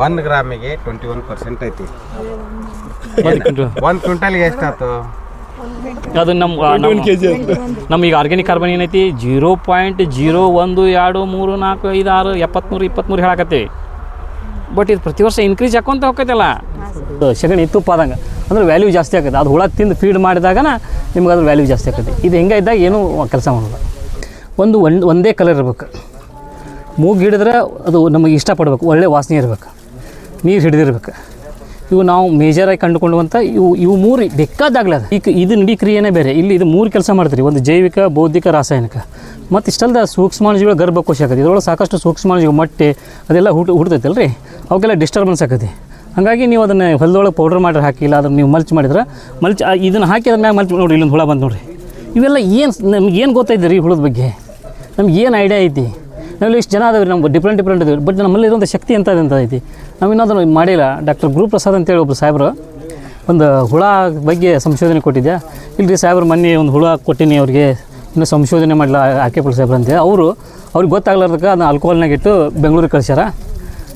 1 ಗ್ರಾಮಿಗೆ 21% ಐತಿ. 1 ಕ್ವಿಂಟಲ್ಗೆ ಎಷ್ಟಾಯ್ತು? ಅದು ನಮ್ಮ ಈಗ ಆರ್ಗ್ಯಾನಿಕ್ ಕಾರ್ಬನ್ ಏನೈತಿ 0.012345 ಹೇಳಕತ್ತೀವಿ. ಬಟ್ ಇದು ಪ್ರತಿ ವರ್ಷ ಇನ್ಕ್ರೀಸ್ ಹಾಕೊಂತ ಹೋಗ್ತೈತಲ್ಲ. ಸಗಣಿ ತುಪ್ಪ ಆದಂಗೆ ಅಂದ್ರೆ ವ್ಯಾಲ್ಯೂ ಜಾಸ್ತಿ ಆಗುತ್ತೆ. ಅದು ಹುಳ ತಿಂದು ಫೀಡ್ ಮಾಡಿದಾಗ ನಿಮ್ಗೆ ಅದ್ರ ವ್ಯಾಲ್ಯೂ ಜಾಸ್ತಿ ಆಗುತ್ತೆ. ಇದು ಹೆಂಗೆ ಇದ್ದಾಗ ಏನೂ ಕೆಲಸ ಮಾಡೋಲ್ಲ. ಒಂದೇ ಕಲರ್ ಇರ್ಬೇಕು, ಮೂಗು ಹಿಡಿದ್ರೆ ಅದು ನಮಗೆ ಇಷ್ಟಪಡ್ಬೇಕು, ಒಳ್ಳೆ ವಾಸನೆ ಇರಬೇಕು, ನೀರು ಹಿಡಿದಿರ್ಬೇಕು. ಇವು ನಾವು ಮೇಜರಾಗಿ ಕಂಡುಕೊಂಡುವಂಥ ಇವು ಮೂರು ಬೇಕಾದಾಗಲೇ ಅದು ಈಗ ಇದು ನಡಿ ಕ್ರಿಯೆನೇ ಬೇರೆ. ಇಲ್ಲಿ ಇದು 3 ಕೆಲಸ ಮಾಡ್ತೀರಿ. ಒಂದು ಜೈವಿಕ, ಬೌದ್ಧಿಕ, ರಾಸಾಯನಿಕ. ಮತ್ತು ಇಷ್ಟಲ್ದ ಸೂಕ್ಷ್ಮಾಣುಜೀವಿಗಳ ಗರ್ಭಕೋಶ ಆಕತಿ. ಇದ್ರೊಳಗೆ ಸಾಕಷ್ಟು ಸೂಕ್ಷ್ಮಾಣುಜೀವಿ ಮೊಟ್ಟೆ ಅದೆಲ್ಲ ಹುಡ್ತೈತಲ್ಲ ರೀ, ಅವಕ್ಕೆಲ್ಲ ಡಿಸ್ಟರ್ಬೆನ್ಸ್ ಆಕತಿ. ಹಾಗಾಗಿ ನೀವು ಅದನ್ನು ಹೊಲದೊಳಗೆ ಪೌಡ್ರ್ ಮಾಡಿ ಹಾಕಿಲ್ಲ, ಅದನ್ನು ನೀವು ಮಲ್ಚ್ ಮಾಡಿದ್ರೆ ಇದನ್ನು ಹಾಕಿ ಅದ್ರ ಮ್ಯಾಗ ಮಲ್ಚ್ ನೋಡಿರಿ, ಇಲ್ಲೊಂದು ಹುಳ ಬಂದು ನೋಡಿರಿ. ಇವೆಲ್ಲ ನಮ್ಗೆ ಏನು ಗೊತ್ತೈತೆ ರೀ ಹುಳದ ಬಗ್ಗೆ? ನಮ್ಗೆ ಏನು ಐಡಿಯಾ ಐತಿ? ನಾವೆಲ್ಲ ಇಷ್ಟು ಜನ ಅದಾವೆ ರೀ, ನಮ್ಗೆ ಡಿಫ್ರೆಂಟ್ ಇದಾವೆ. ಬಟ್ ನಮ್ಮಲ್ಲಿರುವಂಥ ಶಕ್ತಿ ಅಂತ ಐತಿ, ನಾವು ಇನ್ನೊಂದನ್ನು ಮಾಡಿಲ್ಲ. ಡಾಕ್ಟರ್ ಗುರುಪ್ರಸಾದ್ ಅಂತೇಳಿ ಒಬ್ಬರು ಸಾಹೇಬರು ಒಂದು ಹುಳ ಬಗ್ಗೆ ಸಂಶೋಧನೆ ಕೊಟ್ಟಿದ್ದೆ. ಇಲ್ಲರಿ ಸಾಹೇಬ್ರು ಮೊನ್ನೆ ಒಂದು ಹುಳ ಕೊಟ್ಟಿನಿ ಅವ್ರಿಗೆ, ಇನ್ನೂ ಸಂಶೋಧನೆ ಮಾಡಲ್ಲ ಆಕೆಪುಳ ಸಾಹೇಬ್ರು ಅಂತೇಳಿ. ಅವ್ರಿಗೆ ಗೊತ್ತಾಗ್ಲಾರ್ದಕ್ಕೆ ಅದನ್ನ ಆಲ್ಕೋಹಾಲ್ನಾಗ ಇಟ್ಟು ಬೆಂಗಳೂರಿಗೆ ಕಳಿಸ್ಯಾರ.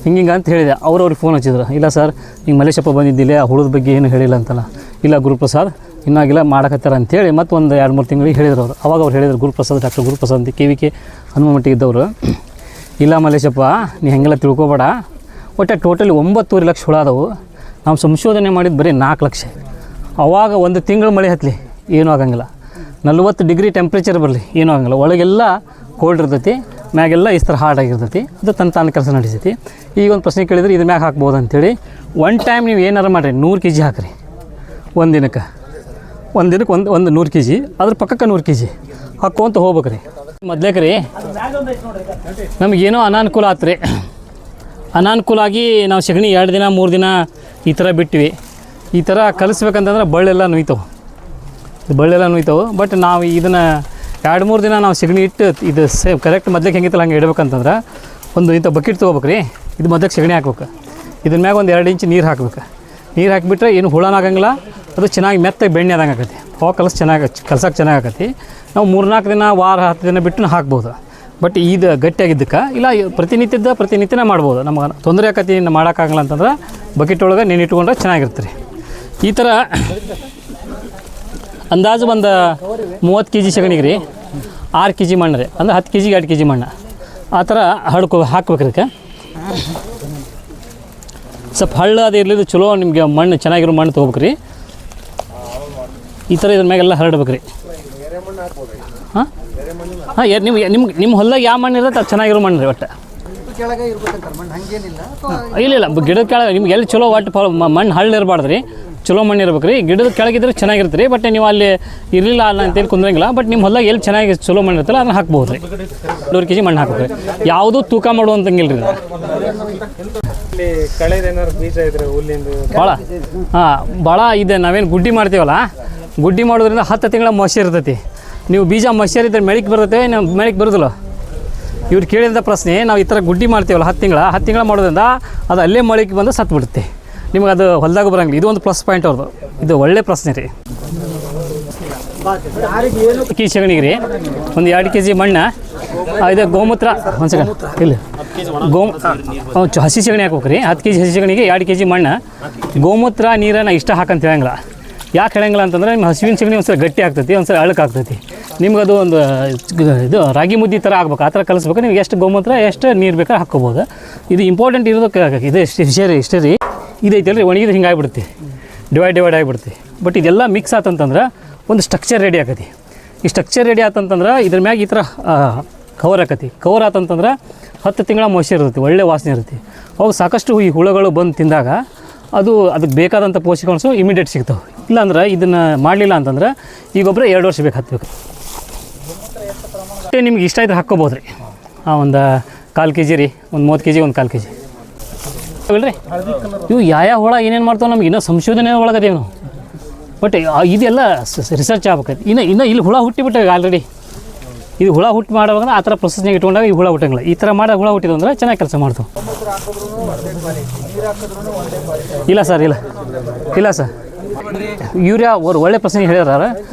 ಹಿಂಗೆ ಅಂತ ಹೇಳಿದೆ. ಅವ್ರಿಗೆ ಫೋನ್ ಹಚ್ಚಿದ್ರು, ಇಲ್ಲ ಸರ್ ಹಿಂಗೆ ಮಲೇಶಪ್ಪ ಬಂದಿದ್ದಿಲ್ಲ, ಆ ಹುಳದ ಬಗ್ಗೆ ಏನು ಹೇಳಿಲ್ಲ ಅಂತಲ್ಲ. ಇಲ್ಲ ಗುರುಪ್ರಸಾದ್ ಇನ್ನಾಗಿಲ್ಲ ಮಾಡಕತ್ತಾರ ಅಂತೇಳಿ ಮತ್ತು ಒಂದು 2-3 ತಿಂಗಳಿಗೆ ಹೇಳಿದ್ರು ಅವರು. ಅವಾಗ ಅವ್ರು ಹೇಳಿದ್ರು, ಗುರುಪ್ರಸಾದ್, ಡಾಕ್ಟರ್ ಗುರುಪ್ರಸಾದ್ ಅಂತ KVK ಹನುಮಮಟ್ಟಿಗೆ ಇದ್ದವರು. ಇಲ್ಲ ಮಲೇಶಪ್ಪ ನೀ ಹಾಗೆಲ್ಲ ತಿಳ್ಕೊಬೇಡ, ಒಟ್ಟು ಟೋಟಲಿ 9.5 ಲಕ್ಷ ಹುಳ ಅದಾವು. ನಾವು ಸಂಶೋಧನೆ ಮಾಡಿದ್ದು ಬರೀ 4 ಲಕ್ಷ. ಅವಾಗ 1 ತಿಂಗಳು ಮಳೆ ಹತ್ತಲಿ ಏನೂ ಆಗಂಗಿಲ್ಲ, 40 ಡಿಗ್ರಿ ಟೆಂಪ್ರೇಚರ್ ಬರಲಿ ಏನೂ ಆಗಂಗಿಲ್ಲ. ಒಳಗೆಲ್ಲ ಕೋಲ್ಡ್ ಇರ್ತೈತಿ, ಮ್ಯಾಗೆಲ್ಲ ಈ ಥರ ಹಾರ್ಡ್ ಆಗಿರ್ತೈತಿ. ಅದು ತಾನು ಕೆಲಸ ನಡೀತೈತಿ. ಈಗ ಒಂದು ಪ್ರಶ್ನೆ ಕೇಳಿದ್ರೆ ಇದ್ರ ಮ್ಯಾಗ ಹಾಕ್ಬೋದು ಅಂಥೇಳಿ. ಒನ್ ಟೈಮ್ ನೀವು ಏನಾರು ಮಾಡಿರಿ 100 kg ಹಾಕಿರಿ ಒಂದು ದಿನಕ್ಕೆ. ಒಂದು 100 kg, ಅದ್ರ ಪಕ್ಕಕ್ಕೆ 100 kg ಹಾಕ್ಕೊಂತ ಹೋಗ್ಬೇಕ್ರಿ. ಮೊದ್ಲೇಕ ರೀ ನಮಗೇನೋ ಅನಾನುಕೂಲ ಆತ್ರಿ. ಅನಾನುಕೂಲ ಆಗಿ ನಾವು ಸಗಣಿ 2 ದಿನ 3 ದಿನ ಈ ಥರ ಬಿಟ್ವಿ. ಈ ಥರ ಕಲಿಸ್ಬೇಕಂತಂದ್ರೆ ಬಳ್ಳೆಲ್ಲ ನುಯ್ತವೆ. ಬಟ್ ನಾವು ಇದನ್ನು 2-3 ದಿನ ನಾವು ಸಗಣಿ ಇಟ್ಟು ಇದು ಕರೆಕ್ಟ್ ಮೊದ್ಲಿಗೆ ಹೆಂಗಿತ್ತಲ್ಲ ಹಂಗೆ ಇಡ್ಬೇಕಂತಂದ್ರೆ ಒಂದು ಇಂಥ ಬಕೆಟ್ ತೊಗೋಬೇಕು ರೀ. ಇದು ಮೊದಲಿಗೆ ಸಗಣಿ ಹಾಕ್ಬೇಕು. ಇದ್ರ ಮ್ಯಾಗ ಒಂದು 2 ಇಂಚ್ ನೀರು ಹಾಕ್ಬೇಕು. ನೀರು ಹಾಕಿಬಿಟ್ರೆ ಏನು ಹುಳನಾಗಂಗಿಲ್ಲ. ಅದು ಚೆನ್ನಾಗಿ ಮೆತ್ತಗೆ ಬೆಣ್ಣೆ ಆದಂಗೆ ಆಕತಿ. ಅವಾಗ ಕಲ್ಸಕ್ಕೆ ಚೆನ್ನಾಗಿ ಆಕತಿ. ನಾವು 3-4 ದಿನ, ವಾರ 10 ದಿನ ಬಿಟ್ಟು ಹಾಕ್ಬೋದು. ಬಟ್ ಇದು ಗಟ್ಟಿಯಾಗಿದ್ದಕ್ಕೆ ಇಲ್ಲ ಪ್ರತಿನಿತ್ಯನೇ ಮಾಡ್ಬೋದು. ನಮಗೆ ತೊಂದರೆ ಆಕತಿ ಮಾಡೋಕ್ಕಾಗಲ್ಲ ಅಂತಂದ್ರೆ ಬಕೆಟ್ ಒಳಗೆ ನೀನು ಇಟ್ಕೊಂಡ್ರೆ ಚೆನ್ನಾಗಿರ್ತೀರಿ. ಈ ಥರ ಅಂದಾಜು ಒಂದು 30 kg ಸಗಣಿಗೆ ರೀ 6 kg ಮಣ್ಣು ರೀ, ಅಂದ್ರೆ 10 kg 2 kg ಮಣ್ಣು ಆ ಥರ ಹಾಕ್ಬೇಕು. ಇದಕ್ಕೆ ಸ್ವಲ್ಪ ಹಳ್ಳ ಅದು ಇರಲಿದ್ದು ಚಲೋ ನಿಮಗೆ ಮಣ್ಣು ಚೆನ್ನಾಗಿರೋ ಮಣ್ಣು ತೊಗೋಬೇಕ್ರಿ. ಈ ಥರ ಇದ್ರ ಮ್ಯಾಗೆಲ್ಲ ಹರಡ್ಬೇಕು ರೀ. ಹಾಂ ನಿಮ್ಮ ಹೊಲದಾಗ ಯಾವ ಮಣ್ಣು ಇರುತ್ತೆ ಅದು ಚೆನ್ನಾಗಿರೋ ಮಣ್ಣು ರೀ. ಒಟ್ಟು ಇಲ್ಲ ಗಿಡದ ಕೆಳಗೆ ನಿಮ್ಗೆ ಎಲ್ಲಿ ಚಲೋ ಒಟ್ಟು ಮಣ್ಣು ಹಳ್ಳ ಇರಬಾರ್ದು ರೀ, ಚಲೋ ಮಣ್ಣು ಇರ್ಬೇಕು ರೀ. ಗಿಡದ ಕೆಳಗಿದ್ರೆ ಚೆನ್ನಾಗಿರುತ್ತೆ ರೀ. ಬಟ್ ನೀವು ಅಲ್ಲಿ ಇರಲಿಲ್ಲ ಅಲ್ಲ ಅಂತೇಳಿ ಕುಂದ್ರಂಗಿಲ್ಲ. ಬಟ್ ನಿಮ್ಮ ಹೊಲದಾಗ ಎಲ್ಲಿ ಚೆನ್ನಾಗಿ ಚಲೋ ಮಣ್ಣು ಇರ್ತಲ್ಲ ಅದನ್ನ ಹಾಕ್ಬೋದು ರೀ. 2 kg ಮಣ್ಣು ಹಾಕ್ಬೇಕು ರೀ. ಯಾವುದೂ ತೂಕ ಮಾಡುವಂತಂಗಿಲ್ಲ ರೀ. ಭಾಳ ಇದೆ. ನಾವೇನು ಗುಡ್ಡಿ ಮಾಡ್ತೀವಲ್ಲ, ಗುಡ್ಡಿ ಮಾಡೋದ್ರಿಂದ 10 ತಿಂಗಳ ಮೊಸರು ಇರ್ತೈತಿ. ನೀವು ಬೀಜ ಮೊಸರು ಇದ್ದರೆ ಮೆಳಿಕ್ ಬರ್ತೈತೆ, ನಾವು ಮೆಳಿಕ್ ಬರೋದಿಲ್ಲ. ಇವ್ರು ಕೇಳಿದ ಪ್ರಶ್ನೆ, ನಾವು ಈ ಥರ ಗುಡ್ಡಿ ಮಾಡ್ತೀವಲ್ಲ 10 ತಿಂಗಳ ಮಾಡೋದ್ರಿಂದ ಅದು ಅಲ್ಲೇ ಮೊಳಕೆ ಬಂದು ಸತ್ಬಿಡುತ್ತೆ. ನಿಮ್ಗೆ ಅದು ಹೊಲದಾಗ ಬರೋಂಗಿಲ್ಲ. ಇದು ಒಂದು ಪ್ಲಸ್ ಪಾಯಿಂಟ್ ಅವ್ರದ್ದು. ಇದು ಒಳ್ಳೆ ಪ್ರಶ್ನೆ ರೀ. ಕಿ ಸಗಣಿಗೆ ರೀ ಒಂದು 2 kg ಮಣ್ಣು, ಇದು ಗೋಮೂತ್ರ ಒಂದು ಸೆಕೆಂಡ್ ಇಲ್ಲ ಹಸಿ ಸಗಣಿ ಹಾಕ್ಬೇಕು ರೀ. 10 kg ಹಸಿ ಸಗಣಿಗೆ 2 kg ಮಣ್ಣು. ಗೋಮೂತ್ರ ನೀರನ್ನು ಇಷ್ಟ ಹಾಕಂತ ಹೇಳಂಗಿಲ್ಲ. ಯಾಕೆ ಹೇಳಂಗಿಲ್ಲ ಅಂತಂದರೆ ನಿಮ್ಮ ಹಸುವಿನ ಸಗಣಿ ಒಂದು ಸಲ ಗಟ್ಟಿ ಆಗ್ತೈತಿ, ಒಂದು ಸಲ ಅಳಕ್ಕೆ ಆಗ್ತೈತಿ. ನಿಮ್ಗೆ ಅದು ಒಂದು ಇದು ರಾಗಿ ಮುದ್ದೆ ಥರ ಆಗ್ಬೇಕು. ಆ ಥರ ಕಲಿಸ್ಬೇಕು. ನೀವು ಎಷ್ಟು ಗೋಮೂತ್ರ ಎಷ್ಟು ನೀರು ಬೇಕಾದ್ರೆ ಹಾಕ್ಕೋಬೋದು. ಇದು ಇಂಪಾರ್ಟೆಂಟ್ ಇರೋದಕ್ಕೆ ಇದು ಇಷ್ಟೇ ರೀ. ಇದೈತಲ್ಲ ರೀ, ಒಣಗಿದ್ರೆ ಹಿಂಗೆ ಆಗಿಬಿಡುತ್ತೆ, ಡಿವೈಡ್ ಆಗಿಬಿಡುತ್ತೆ. ಬಟ್ ಇದೆಲ್ಲ ಮಿಕ್ಸ್ ಆತಂತಂದ್ರೆ ಒಂದು ಸ್ಟ್ರಕ್ಚರ್ ರೆಡಿ ಆಕತಿ. ಈ ಸ್ಟ್ರಕ್ಚರ್ ರೆಡಿ ಆತಂತಂದ್ರೆ ಇದ್ರ ಮ್ಯಾಗ ಈ ಥರ ಕವರ್ ಆಕತಿ. ಕವರ್ ಆತಂತಂದ್ರೆ 10 ತಿಂಗಳ ಮೊಸರು ಇರುತ್ತೆ, ಒಳ್ಳೆ ವಾಸನೆ ಇರುತ್ತೆ. ಅವಾಗ ಸಾಕಷ್ಟು ಈ ಹುಳುಗಳು ಬಂದು ತಿಂದಾಗ ಅದಕ್ಕೆ ಬೇಕಾದಂಥ ಪೋಷಕಾಂಶ ಇಮಿಡಿಯೇಟ್ ಸಿಗ್ತಾವೆ. ಇಲ್ಲಾಂದ್ರೆ ಇದನ್ನು ಮಾಡಲಿಲ್ಲ ಅಂತಂದ್ರೆ ಈ ಗೊಬ್ಬರ 2 ವರ್ಷ ಬೇಕು ಹತ್ಬೇಕು. ನಿಮ್ಗೆ ಇಷ್ಟ ಇದ್ರೆ ಹಾಕ್ಕೋಬೋದು ರೀ. ಒಂದು 1/4 kg ರೀ, ಒಂದು 30 kg ಒಂದು 1/4 kg ಅಲ್ರಿ. ಇವು ಯಾವ ಹುಳ ಏನೇನು ಮಾಡ್ತಾವೆ ನಮ್ಗೆ ಇನ್ನೂ ಸಂಶೋಧನೆ ಒಳಗದೇವು ನಾವು. ಬಟ್ ಇದೆಲ್ಲ ರಿಸರ್ಚ್ ಆಗ್ಬೇಕೈತಿ. ಇನ್ನು ಇಲ್ಲಿ ಹುಳ ಹುಟ್ಟಿಬಿಟ್ಟಾಗ ಆಲ್ರೆಡಿ. ಇದು ಹುಳ ಹುಟ್ಟು ಮಾಡುವಾಗ ಆ ಥರ ಪ್ರೊಸೆಸ್ನಾಗ ಇಟ್ಕೊಂಡಾಗ ಈ ಹುಳ ಹುಟ್ಟಂಗಿಲ್ಲ. ಈ ಥರ ಮಾಡೋ ಹುಳ ಹುಟ್ಟಿದ್ವು ಅಂದ್ರೆ ಚೆನ್ನಾಗಿ ಕೆಲಸ ಮಾಡ್ತಾವೆ. ಇಲ್ಲ ಸರ್ ಯೂರಿಯಾ ಒಳ್ಳೆ ಪ್ರಶ್ನೆ ಹೇಳ್ಯಾರ.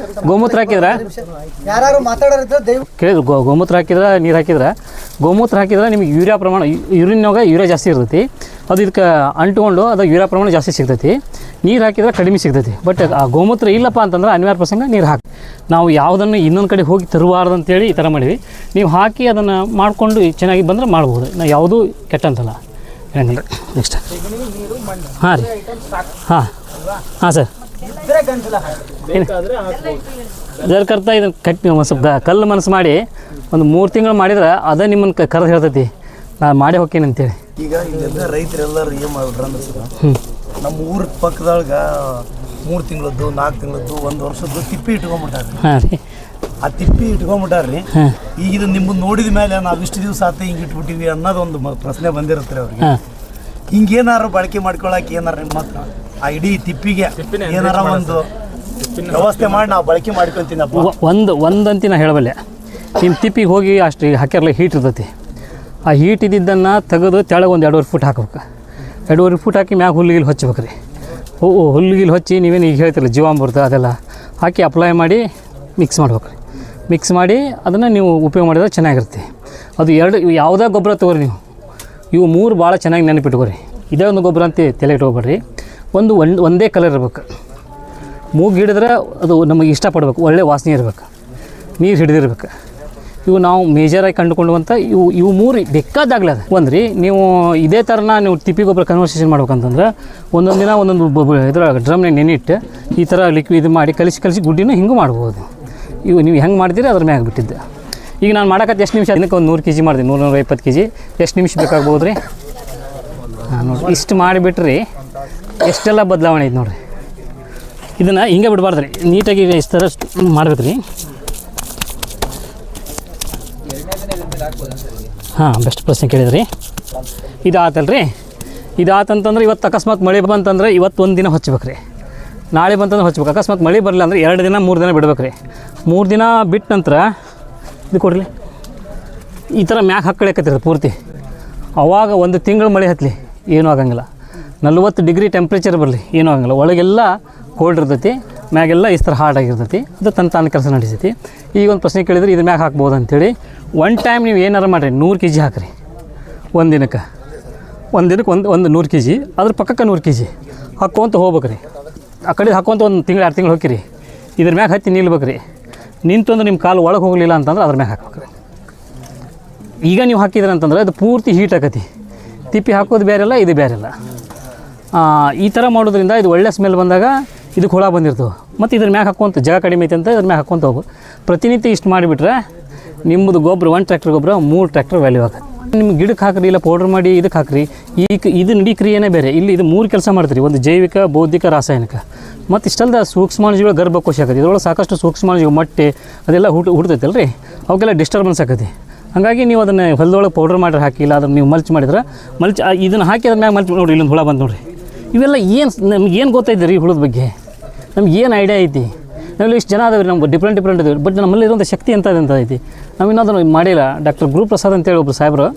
ಗೋಮೂತ್ರ ಹಾಕಿದ್ರೆ ಕೇಳಿದ್ರು, ಗೋಮೂತ್ರ ಹಾಕಿದ್ರೆ ನೀರು ಹಾಕಿದ್ರೆ ಗೋಮೂತ್ರ ಹಾಕಿದ್ರೆ ನಿಮಗೆ ಯೂರಿಯಾ ಪ್ರಮಾಣ ಯೂರಿನ್ಯಾಗ ಯೂರಿಯಾ ಜಾಸ್ತಿ ಇರ್ತೈತಿ. ಅದು ಇದಕ್ಕೆ ಅಂಟ್ಕೊಂಡು ಅದು ಯೂರಿಯಾ ಪ್ರಮಾಣ ಜಾಸ್ತಿ ಸಿಗ್ತೈತಿ. ನೀರು ಹಾಕಿದ್ರೆ ಕಡಿಮೆ ಸಿಗ್ತೈತಿ. ಬಟ್ ಆ ಗೋಮೂತ್ರ ಇಲ್ಲಪ್ಪ ಅಂತಂದ್ರೆ ಅನಿವಾರ್ಯ ಪ್ರಸಂಗ ನೀರು ಹಾಕಿ. ನಾವು ಯಾವುದನ್ನು ಇನ್ನೊಂದು ಕಡೆ ಹೋಗಿ ತರಬಾರ್ದು ಅಂತೇಳಿ ಈ ಥರ ಮಾಡೀವಿ. ನೀವು ಹಾಕಿ ಅದನ್ನು ಮಾಡಿಕೊಂಡು ಚೆನ್ನಾಗಿ ಬಂದರೆ ಮಾಡ್ಬೋದು. ನಾವು ಯಾವುದೂ ಕೆಟ್ಟ ಅಂತಲ್ಲ ಹೇಳಂಗಿಲ್ಲ. ನೆಕ್ಸ್ಟ್ ಹಾಂ ರೀ ಹಾಂ ಹಾಂ ಸರ್ ಇದರ ಕರ್ತ ಇದನ್ನು ಕಟ್ಟಿ ಒಂದು ಸ್ವಲ್ಪ ಕಲ್ಲು ಮನಸ್ಸು ಮಾಡಿ ಒಂದು 3 ತಿಂಗಳು ಮಾಡಿದ್ರೆ ಅದೇ ನಿಮ್ಮನ್ನು ಕರೆದು ಹೇಳ್ತೈತಿ ನಾನು ಮಾಡೇ ಹೋಗ್ತೀನಿ ಅಂತೇಳಿ. ಈಗ ಇಲ್ಲೆಲ್ಲ ರೈತರೆಲ್ಲರೂ ಏನು ಮಾಡ್ಬಿಟ್ರೆ ಅಂದ್ರೆ ಸರ್, ನಮ್ಮ ಊರ ಪಕ್ಕದೊಳಗೆ 3 ತಿಂಗಳದ್ದು 4 ತಿಂಗಳದ್ದು 1 ವರ್ಷದ್ದು ತಿಪ್ಪಿ ಇಟ್ಕೊಂಡ್ಬಿಟ್ಟಾರ್ರಿ. ಹಾಂ ರೀ ಆ ತಿಪ್ಪಿ ಇಟ್ಕೊಂಡ್ಬಿಟ್ಟಾರ್ರಿ. ಈಗ ಇದು ನಿಮ್ಮನ್ನು ನೋಡಿದ ಮೇಲೆ ನಾವು ಇಷ್ಟು ದಿವಸ ಆತ ಹಿಂಗೆ ಇಟ್ಬಿಟ್ಟಿವಿ ಅನ್ನೋದೊಂದು ಪ್ರಶ್ನೆ ಬಂದಿರುತ್ತೆ ರೀ ಅವ್ರಿಗೆ. ಹಿಂಗೇನಾರು ಬಳಕೆ ಮಾಡ್ಕೊಳಕ್ಕೆ ಏನಾರ ನಿಮ್ಮ ಹತ್ರ ಆ ಇಡೀ ತಿಪ್ಪಿಗೆ ಏನಾರ ಒಂದು ವ್ಯವಸ್ಥೆ ಮಾಡಿ ನಾವು ಬಳಕೆ ಮಾಡ್ಕೊತೀನಪ್ಪ. ಒಂದಂತಿ ನಾ ಹೇಳಬಲ್ಲೆ. ನಿಮ್ಮ ತಿಪ್ಪಿಗೆ ಹೋಗಿ ಅಷ್ಟು ಹಾಕ್ಯಾರಲ್ಲ ಹೀಟ್ ಇರ್ತೈತಿ. ಆ ಹೀಟ್ ಇದ್ದಿದ್ದನ್ನು ತೆಗೆದು ತೆಳಗೆ ಒಂದು 2.5 ಫೂಟ್ ಹಾಕ್ಬೇಕು. 2.5 ಫೂಟ್ ಹಾಕಿ ಮ್ಯಾಗ ಹುಲ್ಲಿಗಿಲ್ ಹಚ್ಬೇಕು ರೀ. ಹುಲ್ಲಿಗಿಲ್ ಹಚ್ಚಿ ನೀವೇನು ಈಗ ಹೇಳ್ತಿರಲ್ಲ ಜೀವಾಮೃತ ಅದೆಲ್ಲ ಹಾಕಿ ಅಪ್ಲೈ ಮಾಡಿ ಮಿಕ್ಸ್ ಮಾಡ್ಬೇಕು ರೀ. ಮಿಕ್ಸ್ ಮಾಡಿ ಅದನ್ನು ನೀವು ಉಪಯೋಗ ಮಾಡಿದ್ರೆ ಚೆನ್ನಾಗಿರುತ್ತೆ. ಅದು ಯಾವುದೇ ಗೊಬ್ಬರ ತೊಗೊರಿ ನೀವು, ಇವು 3 ಭಾಳ ಚೆನ್ನಾಗಿ ನೆನಪಿಟ್ಕೋರಿ. ಇದೇ ಒಂದು ಗೊಬ್ಬರ ಅಂತ ತಲೆ ಇಟ್ಕೊಬೇಡ್ರಿ. ಒಂದೇ ಕಲರ್ ಇರ್ಬೇಕು. ಮೂಗು ಹಿಡಿದ್ರೆ ಅದು ನಮಗೆ ಇಷ್ಟಪಡ್ಬೇಕು, ಒಳ್ಳೆ ವಾಸನೆ ಇರ್ಬೇಕು, ನೀರು ಹಿಡಿದಿರ್ಬೇಕು. ಇವು ನಾವು ಮೇಜರಾಗಿ ಕಂಡುಕೊಳ್ಳುವಂಥ ಇವು 3 ಬೇಕಾದಾಗಲೇ ಅದು ಒಂದು ರೀ. ನೀವು ಇದೇ ಥರನ ನೀವು ತಿಪ್ಪಿ ಗೊಬ್ಬರ ಕನ್ವರ್ಸೇಷನ್ ಮಾಡ್ಬೇಕಂತಂದ್ರೆ ಒಂದೊಂದು ದಿನ ಒಂದೊಂದು ಇದ್ರಾಗ ಡ್ರಮ್ನಾಗ ನೆನಿಟ್ಟು ಈ ಥರ ಲಿಕ್ವಿಡ್ ಇದು ಮಾಡಿ ಕಲಿಸಿ ಗುಡ್ಡಿನೂ ಹಿಂಗೂ ಮಾಡ್ಬೋದು. ಇವು ನೀವು ಹೆಂಗೆ ಮಾಡ್ತೀರಿ ಅದ್ರ ಮ್ಯಾಗ ಬಿಟ್ಟಿದ್ದೆ. ಈಗ ನಾನು ಮಾಡೋಕತ್ತೆ ಎಷ್ಟು ನಿಮಿಷ, ದಿನಕ್ಕೆ ಒಂದು 100 kg ಮಾಡ್ತೀನಿ, 100-120 kg. ಎಷ್ಟು ನಿಮಿಷ ಬೇಕಾಗ್ಬೋದು ರೀ? ಹಾಂ ನೋಡಿರಿ, ಇಷ್ಟು ಮಾಡಿಬಿಟ್ರಿ ಎಷ್ಟೆಲ್ಲ ಬದಲಾವಣೆ ಐತೆ ನೋಡಿರಿ. ಇದನ್ನು ಹಿಂಗೆ ಬಿಡಬಾರ್ದು ರೀ, ನೀಟಾಗಿ ಇಷ್ಟು ಥರ ಮಾಡ್ಬೇಕು ರೀ. ಹಾಂ ಬೆಸ್ಟ್ ಪ್ರಶ್ನೆ ಕೇಳಿದ್ರಿ. ಇದು ಆತಲ್ಲ ರೀ, ಇದು ಆತಂತಂದ್ರೆ ಇವತ್ತು ಅಕಸ್ಮಾತ್ ಮಳೆ ಬಂತಂದ್ರೆ ಇವತ್ತು ಒಂದು ದಿನ ಹಚ್ಬೇಕು ರೀ, ನಾಳೆ ಬಂತಂದ್ರೆ ಹಚ್ಬೇಕು. ಅಕಸ್ಮಾತ್ ಮಳೆ ಬರಲಿಲ್ಲ ಅಂದ್ರೆ 2 ದಿನ 3 ದಿನ ಬಿಡ್ಬೇಕು ರೀ. 3 ದಿನ ಬಿಟ್ಟ ನಂತರ ಇದು ಕೊಡಲಿ ಈ ಥರ ಮ್ಯಾಗ ಹಾಕ್ಕೊಳಕತ್ತಿರೋದು ಪೂರ್ತಿ. ಅವಾಗ 1 ತಿಂಗಳು ಮಳೆ ಹತ್ತಲಿ ಏನೂ ಆಗಂಗಿಲ್ಲ. 40 ಡಿಗ್ರಿ ಟೆಂಪ್ರೇಚರ್ ಬರಲಿ ಏನೂ ಆಗಂಗಿಲ್ಲ. ಒಳಗೆಲ್ಲ ಕೋಲ್ಡ್ ಇರ್ತೈತಿ, ಮ್ಯಾಗೆಲ್ಲ ಈ ಥರ ಹಾರ್ಡ್ ಆಗಿರ್ತೈತಿ. ಅದು ತಾನು ಕೆಲಸ ನಡೆಸೈತಿ. ಈಗ ಒಂದು ಪ್ರಶ್ನೆ ಕೇಳಿದ್ರೆ ಇದ್ರ ಮ್ಯಾಗ ಹಾಕ್ಬೋದು ಅಂಥೇಳಿ ಒನ್ ಟೈಮ್ ನೀವು ಏನಾರು ಮಾಡಿರಿ 100 kg ಹಾಕಿರಿ ಒಂದು ದಿನಕ್ಕೆ. ಒಂದು 100 kg, ಅದ್ರ ಪಕ್ಕಕ್ಕೆ 100 kg ಹಾಕ್ಕೊಂತ ಹೋಗ್ಬೇಕು ರೀ. ಆ ಕಡೆ ಹಾಕ್ಕೊಂತ 1 ತಿಂಗಳು 2 ತಿಂಗಳು ಹೋಗಿರಿ. ಇದ್ರ ಮ್ಯಾಗ ಹತ್ತಿ ನಿಲ್ಬೇಕು ರೀ. ನಿಂತು ಅಂದ್ರೆ ನಿಮ್ಮ ಕಾಲು ಒಳಗೆ ಹೋಗಲಿಲ್ಲ ಅಂತಂದ್ರೆ ಅದ್ರ ಮ್ಯಾಗ ಹಾಕ್ಬೇಕು ರೀ. ಈಗ ನೀವು ಹಾಕಿದ್ರಿ ಅಂತಂದ್ರೆ ಅದು ಪೂರ್ತಿ ಹೀಟ್ ಆಕತಿ. ತಿಪ್ಪಿ ಹಾಕೋದು ಬೇರೆ ಅಲ್ಲ, ಇದು ಬೇರೆ ಅಲ್ಲ. ಈ ಥರ ಮಾಡೋದ್ರಿಂದ ಇದು ಒಳ್ಳೆ ಸ್ಮೆಲ್ ಬಂದಾಗ ಇದಕ್ಕೆ ಹುಳ ಬಂದಿರ್ತವೆ. ಮತ್ತು ಇದ್ರ ಮ್ಯಾಗ ಹಾಕ್ಕೊಂತ ಜಾಗ ಕಡಿಮೆ ಐತೆ ಅಂತ ಇದ್ರ ಮ್ಯಾಗ ಹಾಕ್ಕೊಂತ ಹೋಗು. ಪ್ರತಿನಿತ್ಯ ಇಷ್ಟು ಮಾಡಿಬಿಟ್ರೆ ನಿಮ್ಮದು ಗೊಬ್ಬರ 1 ಟ್ರ್ಯಾಕ್ಟರ್ ಗೊಬ್ಬರ 3 ಟ್ರ್ಯಾಕ್ಟರ್ ವ್ಯಾಲ್ಯೂ ಆಗುತ್ತೆ. ನಿಮ್ಮ ಗಿಡಕ್ಕೆ ಹಾಕ್ರಿ, ಇಲ್ಲ ಪೌಡ್ರ್ ಮಾಡಿ ಇದಕ್ಕೆ ಹಾಕ್ರಿ. ಇದು ನಡಿ ಕ್ರಿಯೆನೇ ಬೇರೆ. ಇಲ್ಲಿ ಇದು 3 ಕೆಲಸ ಮಾಡ್ತೀರಿ, ಒಂದು ಜೈವಿಕ, ಬೌದ್ಧಿಕ, ರಾಸಾಯನಿಕ. ಮತ್ತು ಇಷ್ಟಲ್ದ ಸೂಕ್ಷ್ಮಾಣುಜೀವಿಗಳ ಗರ್ಭಕೋಶ ಆಕತಿ. ಇದ್ರೊಳಗೆ ಸಾಕಷ್ಟು ಸೂಕ್ಷ್ಮಾಣುಜೀವಿ ಮೊಟ್ಟೆ ಅದೆಲ್ಲ ಹುಡ್ತೈತಲ್ಲ ರೀ, ಅವಕ್ಕೆಲ್ಲ ಡಿಸ್ಟರ್ಬೆನ್ಸ್ ಆಕತಿ. ಹಾಗಾಗಿ ನೀವು ಅದನ್ನು ಹೊಲದೊಳಗೆ ಪೌಡ್ರ್ ಮಾಡಿ ಹಾಕಿ, ಇಲ್ಲ ಅದನ್ನು ನೀವು ಮಲ್ಚ್ ಮಾಡಿದ್ರೆ ಇದನ್ನು ಹಾಕಿ ಅದ್ರ ಮ್ಯಾಗ ಮಲ್ಚ್ ನೋಡಿರಿ, ಇಲ್ಲೊಂದು ಹುಳ ಬಂದು ನೋಡಿರಿ. ಇವೆಲ್ಲ ನಮ್ಗೆ ಗೊತ್ತೈತೆ ರೀ ಹುಳದ ಬಗ್ಗೆ, ನಮ್ಗೆ ಏನು ಐಡಿಯಾ ಐತಿ? ನಾವೆಲ್ಲ ಇಷ್ಟು ಜನ ಅದಾವೆ ರೀ, ನಮ್ಗೆ ಡಿಫ್ರೆಂಟ್ ಇದಾವೆ. ಬಟ್ ನಮ್ಮಲ್ಲಿರುವಂಥ ಶಕ್ತಿ ಅಂತ ಐತಿ. ನಾವು ಇನ್ನೊಂದನ್ನು ಮಾಡಿಲ್ಲ. ಡಾಕ್ಟರ್ ಗುರುಪ್ರಸಾದ್ ಅಂತೇಳಿ ಒಬ್ಬರು ಸಾಹೇಬರು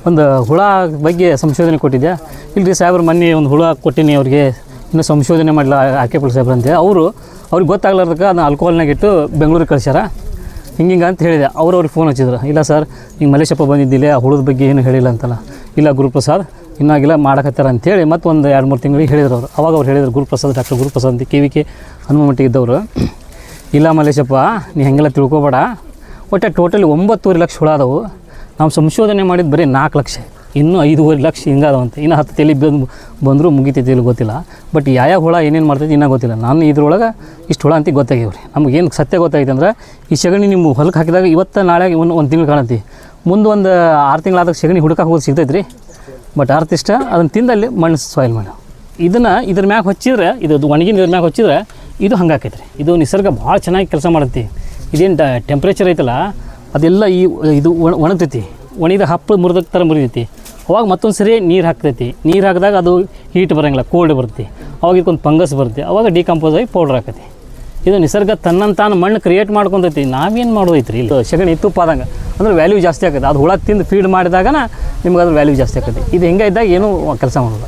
ಒಂದು ಹುಳ ಬಗ್ಗೆ ಸಂಶೋಧನೆ ಕೊಟ್ಟಿದ್ದೆ. ಇಲ್ಲರಿ ಸಾಹೇಬ್ರು ಮೊನ್ನೆ ಒಂದು ಹುಳ ಕೊಟ್ಟಿನಿ ಅವ್ರಿಗೆ, ಇನ್ನೂ ಸಂಶೋಧನೆ ಮಾಡಲ್ಲ ಆರ್ಕೆಪುಲ್ ಸಾಹೇಬ್ರು ಅಂತೇಳಿ. ಅವ್ರಿಗೆ ಗೊತ್ತಾಗ್ಲಾರ್ದಕ್ಕೆ ಅದನ್ನ ಆಲ್ಕೋಹಾಲ್ನಾಗ ಇಟ್ಟು ಬೆಂಗಳೂರಿಗೆ ಕಳ್ಸ್ಯಾರ. ಹಿಂಗೆ ಅಂತ ಹೇಳಿದೆ. ಅವ್ರಿಗೆ ಫೋನ್ ಹಚ್ಚಿದ್ರು, ಇಲ್ಲ ಸರ್ ಹಿಂಗೆ ಮಲೇಶಪ್ಪ ಬಂದಿದ್ದಿಲ್ಲ, ಆ ಹುಳದ ಬಗ್ಗೆ ಏನು ಹೇಳಿಲ್ಲ ಅಂತಲ್ಲ. ಇಲ್ಲ ಗುರುಪ್ರಸಾದ್ ಇನ್ನಾಗಿಲ್ಲ ಮಾಡಕತ್ತಾರ ಅಂಥೇಳಿ ಮತ್ತು ಒಂದು 2-3 ತಿಂಗಳಿಗೆ ಹೇಳಿದ್ರು ಅವರು. ಅವಾಗ ಅವ್ರು ಹೇಳಿದ್ರು, ಗುರುಪ್ರಸಾದ್, ಡಾಕ್ಟರ್ ಗುರುಪ್ರಸಾದ್ ಅಂತ KVK ಹನುಮಮಟ್ಟಿಗಿದ್ದವರು. ಇಲ್ಲ ಮಲೇಶಪ್ಪ ನೀ ಹಾಗೆಲ್ಲ ತಿಳ್ಕೊಬೇಡ, ಒಟ್ಟು ಟೋಟಲಿ 9.5 ಲಕ್ಷ ಹುಳ ಅದಾವು. ನಾವು ಸಂಶೋಧನೆ ಮಾಡಿದ್ದು ಬರೀ 4 ಲಕ್ಷ, ಇನ್ನೂ 5.5 ಲಕ್ಷ ಹಿಂಗಾದವಂತ. ಇನ್ನು 10 ತಲೆ ಬಂದರೂ ಮುಗಿತೈತಿ ಇಲ್ಲಿ ಗೊತ್ತಿಲ್ಲ. ಬಟ್ ಯಾವ ಹುಳ ಏನೇನು ಮಾಡ್ತೈತಿ ಇನ್ನೂ ಗೊತ್ತಿಲ್ಲ. ನಾನು ಇದ್ರೊಳಗೆ ಇಷ್ಟು ಹುಳ ಅಂತ ಗೊತ್ತಾಗ್ಯವ್ರಿ. ನಮಗೇನು ಸತ್ಯ ಗೊತ್ತಾಗೈತೆ ಅಂದ್ರೆ ಈ ಸಗಣಿ ನಿಮ್ಮ ಹೊಲಕ್ಕೆ ಹಾಕಿದಾಗ ಇವತ್ತು ನಾಳೆ ಒಂದು ತಿಂಗಳು ಕಾಣತಿ, ಮುಂದೆ ಒಂದು 6 ತಿಂಗಳಾದಾಗ ಸಗಣಿ ಹುಡುಕಕ್ಕೆ ಹೋಗೋದು ಸಿಗ್ತೈತೆ ರೀ. ಬಟ್ ಅರ್ತಿಷ್ಟ ಅದನ್ನು ತಿಂದಲ್ಲಿ ಮಣ್ಣು ಸಾಯಿಲ್ ಮಾಡಿ ಇದನ್ನು ಇದ್ರ ಮ್ಯಾಗ ಹಚ್ಚಿದ್ರೆ, ಇದು ಒಣಗಿನ ಇದ್ರ ಮ್ಯಾಗ ಹಚ್ಚಿದ್ರೆ ಇದು ಹಂಗೆ ಆಕೈತೆ ರೀ. ಇದು ನಿಸರ್ಗ ಭಾಳ ಚೆನ್ನಾಗಿ ಕೆಲಸ ಮಾಡುತ್ತೆ. ಇದೇನು ಟೆಂಪ್ರೇಚರ್ ಐತಲ್ಲ ಅದೆಲ್ಲ ಇದು ಒಣಗ್ತೈತಿ. ಒಣಗಿದ ಹಪ್ಪು ಮುರಿದ ಥರ ಮುರಿದೈತಿ. ಅವಾಗ ಮತ್ತೊಂದು ಸರಿ ನೀರು ಹಾಕ್ತೈತಿ. ನೀರು ಹಾಕಿದಾಗ ಅದು ಹೀಟ್ ಬರೋಂಗಿಲ್ಲ, ಕೋಲ್ಡ್ ಬರುತ್ತೆ. ಅವಾಗ ಇದಕ್ಕೊಂದು ಫಂಗಸ್ ಬರುತ್ತೆ. ಅವಾಗ ಡಿಕಂಪೋಸ್ ಆಗಿ ಪೌಡ್ರ್ ಹಾಕೈತಿ. ಇದು ನಿಸರ್ಗ ತನ್ನಂತಾನು ಮಣ್ಣು ಕ್ರಿಯೇಟ್ ಮಾಡ್ಕೊತೈತಿ. ನಾವೇನು ಮಾಡೋದೈತ್ರಿ ಇಲ್ಲಿ ಸಗಣಿ ತುಪ್ಪ ಆದಂಗೆ ಅಂದ್ರೆ ವ್ಯಾಲ್ಯೂ ಜಾಸ್ತಿ ಆಗುತ್ತೆ. ಅದು ಹುಳ ತಿಂದು ಫೀಡ್ ಮಾಡಿದಾಗ ನಿಮ್ಗೆ ಅದ್ರ ವ್ಯಾಲ್ಯೂ ಜಾಸ್ತಿ ಆಕೈತಿ. ಇದು ಹೆಂಗೆ ಇದ್ದಾಗ ಏನೂ ಕೆಲಸ ಮಾಡೋಲ್ಲ.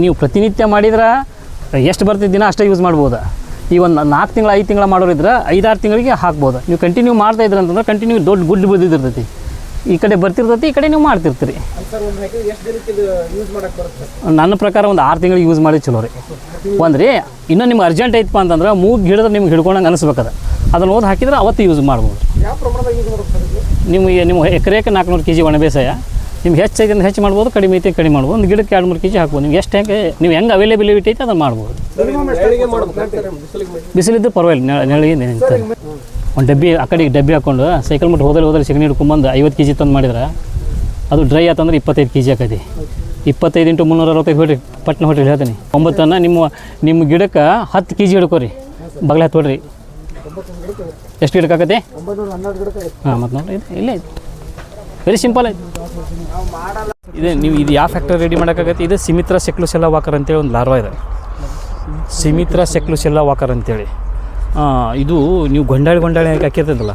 ನೀವು ಪ್ರತಿನಿತ್ಯ ಮಾಡಿದ್ರೆ ಎಷ್ಟು ಬರ್ತಿದ್ದ ದಿನ ಅಷ್ಟೇ ಯೂಸ್ ಮಾಡ್ಬೋದು. ಈ ಒಂದು 4 ತಿಂಗಳು 5 ತಿಂಗಳು ಮಾಡೋರಿದ್ರೆ 5-6 ತಿಂಗಳಿಗೆ ಹಾಕ್ಬೋದು. ನೀವು ಕಂಟಿನ್ಯೂ ಮಾಡ್ತಾಯಿದ್ರೆ ಅಂತಂದ್ರೆ ಕಂಟಿನ್ಯೂ ದೊಡ್ಡ ಗುಡ್ಡು ಬಿದ್ದಿರ್ತೈತಿ. ಈ ಕಡೆ ಬರ್ತಿರ್ತೈತಿ, ಈ ಕಡೆ ನೀವು ಮಾಡ್ತಿರ್ತೀರಿ. ನನ್ನ ಪ್ರಕಾರ ಒಂದು 6 ತಿಂಗಳು ಯೂಸ್ ಮಾಡಿ ಚಲೋ ರೀ. ಒಂದು ರೀ ಇನ್ನೂ ನಿಮ್ಗೆ ಅರ್ಜೆಂಟ್ ಐತಪ್ಪ ಅಂತಂದ್ರೆ ಮೂಗು ಹಿಡಿದ್ರೆ ನಿಮ್ಗೆ ಹಿಡ್ಕೊಂಡಂಗೆ ಅನಿಸ್ಬೇಕದ, ಅದನ್ನು ಓದಿ ಹಾಕಿದ್ರೆ ಅವತ್ತು ಯೂಸ್ ಮಾಡ್ಬೋದು. ನೀವು ಎಕರೆಗೆ 400 kg ಒಣ ಬೇಸಾಯ, ನಿಮ್ಗೆ ಹೆಚ್ಚೈತೆ ಅಂದ್ರೆ ಹೆಚ್ಚು ಮಾಡ್ಬೋದು, ಕಡಿಮೆ ಐತೆ ಕಡಿಮೆ ಮಾಡ್ಬೋದು. ಒಂದು ಗಿಡಕ್ಕೆ 2-3 kg ಹಾಕ್ಬೋದು. ನಿಮ್ಗೆ ಎಷ್ಟು ನೀವು ಹೆಂಗೆ ಅವೈಲೇಬಿಲಿಟಿ ಐತೆ ಅದನ್ನು ಮಾಡ್ಬೋದು. ಬಿಸಿಲಿದ್ದು ಪರವಾಗಿಲ್ಲ, ನೆರಳಿಗೆ ನಿಂತಾರೆ. ಒಂದು ಡಬ್ಬಿ ಆ ಕಡೆಗೆ ಡಬ್ಬಿ ಹಾಕ್ಕೊಂಡು ಸೈಕಲ್ ಮಟ್ಟ ಹೋದಲ್ಲಿ ಸಗಣಿ ಹಿಡ್ಕೊಂಬಂದು 50 kg ತಂದು ಮಾಡಿದ್ರೆ ಅದು ಡ್ರೈ ಆತಂದ್ರೆ 25 kg ಆಕೈತಿ. 25 × 365 ಹೊಡ್ರಿ, ಪಟ್ನ ಹೊಡ್ರಿ ಹೇಳ್ತೀನಿ. 9 ನಿಮ್ಮ ಗಿಡಕ್ಕೆ 10 kg ಹಿಡ್ಕೋರಿ, ಬಗಲ ಹತ್ತು ಹೊಡ್ರಿ. ಎಷ್ಟು ಗಿಡಕ್ಕೆ ಆಕತಿ? ಹಾಂ, ಮತ್ತು ನೋಡಿರಿ ಇಲ್ಲೇ ಐತಿ. ವೆರಿ ಸಿಂಪಲ್ ಆಯ್ತು. ನೀವು ಇದು ಯಾವ ಫ್ಯಾಕ್ಟರಿ ರೆಡಿ ಮಾಡೋಕ್ಕಾಗತ್ತೆ? ಇದು ಸಿಮಿತ್ರಾ ಸೆಕ್ಲುಸೆಲ್ಲಾ ವಾಕರ್ ಅಂತೇಳಿ ಒಂದು ಲಾರ್ವಾ ಇದೆ. ಸಿಮಿತ್ರಾ ಸೆಕ್ಲುಸೆಲ್ಲಾ ವಾಕರ್ ಅಂತೇಳಿ ಇದು ನೀವು ಗೊಂಡಾಳಿ ಹಾಕಿರ್ತದಲ್ಲ,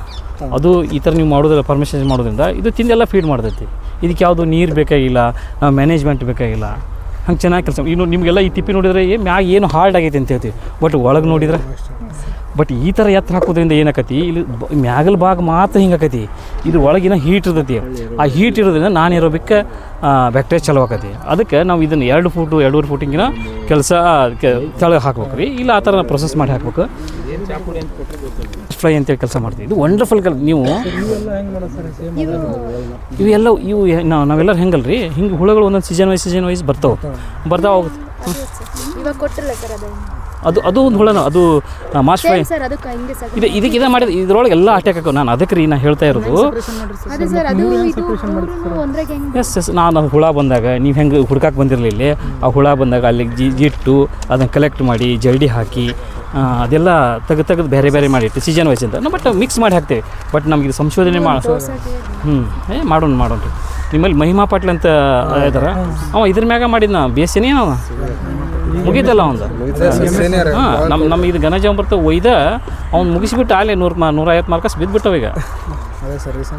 ಅದು ಈ ಥರ ನೀವು ಮಾಡೋದಿಲ್ಲ, ಪರ್ಮಿಷನ್ ಮಾಡೋದ್ರಿಂದ ಇದು ತಿಂದೆಲ್ಲ ಫೀಡ್ ಮಾಡ್ತೈತಿ. ಇದಕ್ಕೆ ಯಾವುದು ನೀರು ಬೇಕಾಗಿಲ್ಲ, ಮ್ಯಾನೇಜ್ಮೆಂಟ್ ಬೇಕಾಗಿಲ್ಲ, ಹಂಗೆ ಚೆನ್ನಾಗಿ ಕೆಲಸ. ಇನ್ನು ನಿಮಗೆಲ್ಲ ಈ ತಿಪ್ಪಿ ನೋಡಿದ್ರೆ ಮ್ಯಾಗ ಏನು ಹಾರ್ಡ್ ಆಗೈತೆ ಅಂತ ಹೇಳ್ತೀವಿ, ಬಟ್ ಒಳಗೆ ನೋಡಿದ್ರೆ ಬಟ್ ಈ ಥರ ಎತ್ತರ ಹಾಕೋದ್ರಿಂದ ಏನಾಕತಿ, ಇಲ್ಲಿ ಮ್ಯಾಗಲ್ ಭಾಗ ಮಾತ್ರ ಹಿಂಗೆ ಆಕೈತಿ, ಇದ್ರ ಒಳಗಿನ ಹೀಟ್ ಇರ್ತೈತಿ. ಆ ಹೀಟ್ ಇರೋದ್ರಿಂದ ನಾನ್ ಏರೋಬಿಕ್ ಬ್ಯಾಕ್ಟೀರಿಯಾ ಚಲೋ ಆಕತಿ. ಅದಕ್ಕೆ ನಾವು ಇದನ್ನು 2 ಫೂಟು 2.5 ಫೂಟಿಂಗಿನ ಕೆಲಸ ಕೆಳಗೆ ಹಾಕ್ಬೇಕು ರೀ, ಇಲ್ಲ ಆ ಥರ ಪ್ರೊಸೆಸ್ ಮಾಡಿ ಹಾಕ್ಬೇಕು. ಫ್ಲೈ ಅಂತೇಳಿ ಕೆಲಸ ಮಾಡ್ತೀವಿ. ಇದು ವಂಡರ್ಫುಲ್ ನೀವು ಇವೆಲ್ಲ ನಾವೆಲ್ಲರೂ ಹೆಂಗಲ್ಲ ರೀ, ಹಿಂಗೆ ಹುಳುಗಳು ಒಂದೊಂದು ಸೀಸನ್ ವೈಸ್ ಬರ್ತಾವೆ ಹೋಗುತ್ತೆ. ಅದು ಒಂದು ಹುಳನ, ಅದು ಮಾಸ್ ಫ್ಲೈ ಇದಕ್ಕೆ ಮಾಡಿದ ಇದ್ರೊಳಗೆ ಎಲ್ಲ ಅಟ್ಯಾಕ್ ಹಾಕೋ. ನಾನು ಅದಕ್ಕೆ ರೀ ನಾನು ಹೇಳ್ತಾ ಇರೋದು. ಎಸ್ ನಾನು ಹುಳ ಬಂದಾಗ ನೀವು ಹೆಂಗೆ ಹುಡ್ಕಕ್ಕೆ ಬಂದಿರಲಿಲ್ಲ, ಆ ಹುಳ ಬಂದಾಗ ಅಲ್ಲಿಗೆ ಜಿಟ್ಟು ಅದನ್ನು ಕಲೆಕ್ಟ್ ಮಾಡಿ ಜಲ್ಡಿ ಹಾಕಿ ಅದೆಲ್ಲ ತೆಗೆದು ಬೇರೆ ಮಾಡಿಟ್ಟು ಸೀಸನ್ ವೈಸ್ ಅಂತ ಬಟ್ ಮಿಕ್ಸ್ ಮಾಡಿ ಹಾಕ್ತೇವೆ. ಬಟ್ ನಮ್ಗೆ ಇದು ಸಂಶೋಧನೆ ಮಾಡೋಣ ರೀ. ನಿಮ್ಮಲ್ಲಿ ಮಹಿಮಾ ಪಾಟ್ಲ್ ಅಂತ ಇದಾರೆ, ಅವ ಇದ್ರ ಮ್ಯಾಗ ಮಾಡಿದ್ನ ಬೇಸೇನೇ ಅವ ಮುಗೀತಲ್ಲ ಅವಂದು. ಹಾಂ, ನಮ್ಮ ಇದು ಗಣಜ ಬರ್ತವೆ ಒಯ್ದ ಅವ್ನು ಮುಗಿಸ್ಬಿಟ್ಟು ಆಗಲೇ 150 ಮಾರ್ಕಸ್ ಬಿದ್ದುಬಿಟ್ಟವ. ಈಗ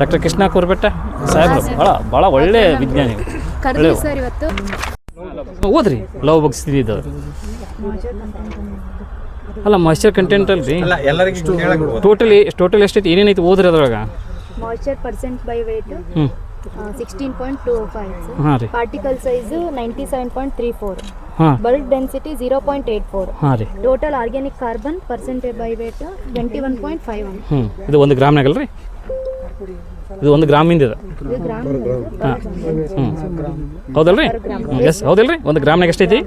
ಡಾಕ್ಟರ್ ಕೃಷ್ಣ ಕೋರ್ಬೆಟ್ಟ ಸಾಹೇಬ್ರು ಭಾಳ ಒಳ್ಳೆ ವಿಜ್ಞಾನಿ, ಓದ್ರಿ. ಲವ್ ಬಗ್ಸ್ ಇದು ಅಲ್ಲ ಮಾಯ್ಚರ್ ಕಂಟೆಂಟ್ ಅಲ್ರಿ, ಟೋಟಲ್ ಎಷ್ಟೈತಿ ಏನೇನೈತಿ ಓದ್ರಿ ಅದ್ರೊಳಗೆ. ಮಾಯ್ಚರ್ ಪರ್ಸೆಂಟ್ ಬೈ ವೇಟ್ 16.25, ಹಾಂ ರೀ. ಪಾರ್ಟಿಕಲ್ ಸೈಜ್ 97.34, ಹಾಂ. ಬಲ್ಕ್ ಡೆನ್ಸಿಟಿ 0.84, ಹಾಂ ರೀ. Total organic carbon percentage by weight 21.51. ಇದು 1 ಗ್ರಾಮ್ನಾಗಲ್ರಿ, ಇದು 1 ಗ್ರಾಮಿಂದ ಇದೆ. ಹಾಂ, ಹೌದಲ್ರಿ? ಎಸ್ ಹೌದಲ್ರಿ. 1 ಗ್ರಾಮ್ನಾಗ ಎಷ್ಟೈತಿ?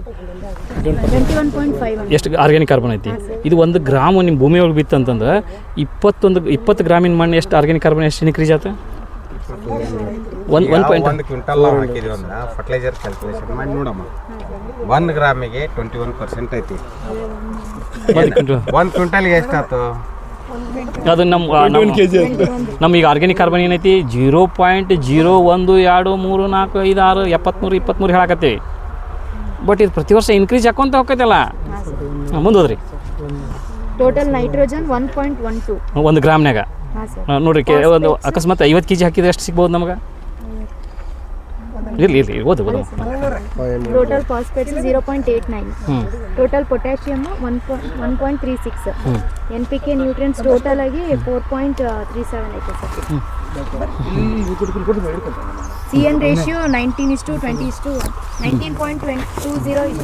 21.51. ಎಷ್ಟು ಆರ್ಗ್ಯಾನಿಕ್ ಕಾರ್ಬನ್ ಐತಿ? ಇದು 1 ಗ್ರಾಮ್ ನಿಮ್ಮ ಭೂಮಿ ಒಳಗೆ ಬಿತ್ತು ಅಂತಂದ್ರೆ 20 ಗ್ರಾಮಿನ ಮಣ್ಣು ಎಷ್ಟು ಆರ್ಗ್ಯಾನಿಕ್ ಕಾರ್ಬನ್ ಎಷ್ಟು ಇನ್ಕ್ರೀಸ್ ಆಯ್ತು? 1 ಕ್ವಿಂಟಲ್ ನಾವು ಹಾಕಿದ್ವಿ ಅಂದ್ರೆ ಫರ್ಟಿಲೈಸರ್ ಕ್ಯಾಲ್ಕುಲೇಷನ್ ಮಾಡಿ ನೋಡಮ್ಮ, 1 ಗ್ರಾಮಿಗೆ 21% ಐತಿ. 1 ಕ್ವಿಂಟಲ್ಗೆ ಎಷ್ಟಾಯ್ತು? ಅದು ನಮ್ಮೀಗ ಆರ್ಗ್ಯಾನಿಕ್ ಕಾರ್ಬನ್ ಏನೈತಿ 0.012345 73 ಹೇಳಕತ್ತೀವಿ. ಬಟ್ ಇದು ಪ್ರತಿ ವರ್ಷ ಇನ್ಕ್ರೀಸ್ ಹಾಕೊಂತ ಹೋಗ್ತೈತಲ್ಲ. ಮುಂದೋದ್ರಿ. ಟೋಟಲ್ ನೈಟ್ರೋಜನ್ 1.12 1 ಗ್ರಾಮ್ನಾಗ. ಹಾಂ ಸರ್. ನೋಡ್ರಿ ಒಂದು ಅಕಸ್ಮಾತ್ 50 kg ಹಾಕಿದ್ರೆ ಎಷ್ಟು ಸಿಗ್ಬೋದು ನಮಗೆ? ಇರಲಿ ಓದು. Total phosphates 0.89, total potassium 1.36, NPK nutrients total ಆಗಿ 4.37 ಐತೆ sir. CN ratio 19:20:1, 19.20:1,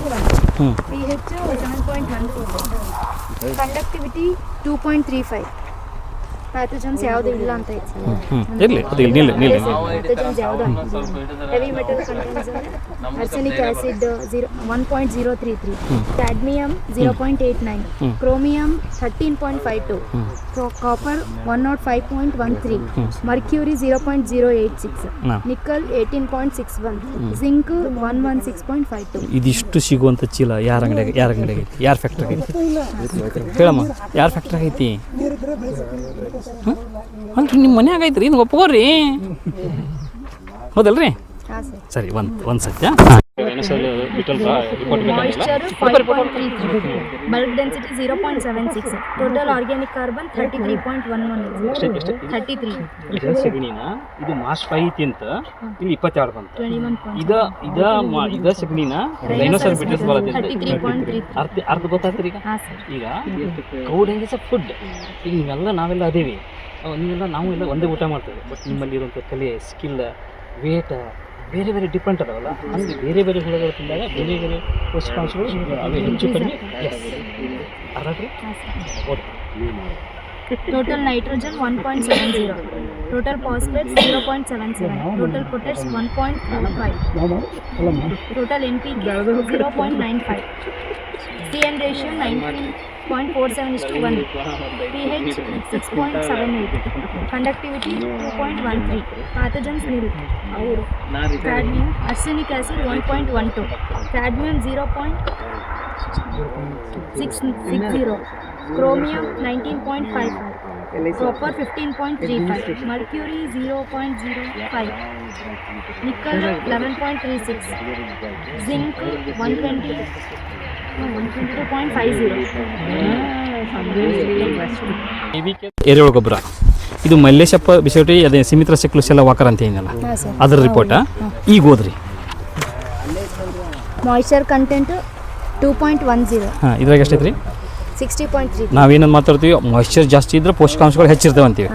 pH 7.14, conductivity 2.35. Pathogens ಯಾವುದು ಇಲ್ಲ ಅಂತ ಐತೆ ಸರ್. ಪ್ಯಾಥೋಜನ್ಸ್ ಯಾವುದು heavy metal contents arsenic acid 1.033, cadmium 0.89, chromium 13.52, copper 105.13, mercury 0.086, nickel 18.61, zinc 116.52. ಇದಿಷ್ಟು ಸಿಗುವಂಥ ಚೀಲ ಯಾರ ಅಂಗಡಿಯಾಗ ಯಾರ ಫ್ಯಾಕ್ಟ್ರಿ ಹೇಳಮ್ಮ, ಯಾರ ಫ್ಯಾಕ್ಟ್ರಿ ಐತಿ? ಅಲ್ರಿ ನಿಮ್ಮ ಮನ್ಯಾಗ ಐತ್ರಿ, ಇದು ಒಪ್ಕೋರಿ. ಹೌದಲ್ರಿ? ಸರಿ, ಒಂದು ಸತ್ಯ. Moisture 5.33, bulk density 0.76, total organic carbon 33.11, 33. ಇದು ಮಾಸ್ 5 ಐತಿ ಅಂತ ಇಲ್ಲಿ 22 ಬಂತು. 21. ಇದ ಸಗಣಿನ ಡೈನೋಸರ್ ಬಿಟ್ರೆಸ್ ಬರುತ್ತೆ. 33.3. ಅರ್ಧ ಗೊತ್ತಾಗ್ತದೆ ಈಗ. ಈಗ ಕೌಡ್ ಹೆಂಗೆ ಫುಡ್ ಈಗ ನಾವೆಲ್ಲ ಅದೇವಿ. ನೀವೆಲ್ಲ ನಾವು ಎಲ್ಲ ಒಂದೇ ಊಟ ಮಾಡ್ತೇವೆ, ಬಟ್ ನಿಮ್ಮಲ್ಲಿ ಇರುವಂಥ ಕಲೆ, ಸ್ಕಿಲ್, ವೇಟ ಬೇರೆ ಬೇರೆ ಡಿಫ್ರೆಂಟ್ ಅದಾವಲ್ಲ, ಹಂಗೆ ಬೇರೆ ಬೇರೆ ಹುಳುಗಳು ತಿಂದಾಗ ಬೇರೆ ಬೇರೆ ಪೋಷಕಾಂಶಗಳು ಅವೇ ಹೆಚ್ಚು ಕಡಿಮೆ ಅರ್ಧ Total nitrogen 1.70, total phosphates 0.77, total potash 1.45, total NPK 0.95, CN ratio 19.47:1, pH 6.78, conductivity 2.13, pathogens nil, cadmium, arsenic acid 1.12, cadmium 0.660, chromium 19.55, copper 15.35, mercury 0.05, nickel 11.36, zinc 122.50. ಎರೆಹುಳ ಗೊಬ್ಬರ ಇದು ಮಲ್ಲೇಶಪ್ಪ ಬಿಸೋಟಿ ಅದೇ ಸಿಮಿತ್ರ ಸೆಕ್ಲುಸೆಲ್ಲ ವಾಕರ್ ಅಂತ ಏನಿಲ್ಲ ಅದರ ರಿಪೋರ್ಟ ಈಗ ಓದ್ರಿ. Moisture content 2.10, ಹಾಂ ಇದ್ರಾಗ ಎಷ್ಟೈತೆ ರೀ? 60.3. ನಾವೇನಂದು ಮಾತಾಡ್ತೀವಿ, ಮಾಯ್ಶ್ಚರ್ ಜಾಸ್ತಿ ಇದ್ರೆ ಪೋಷಕಾಂಶಗಳು ಹೆಚ್ಚಿರ್ತವೆ ಅಂತೀವಿ.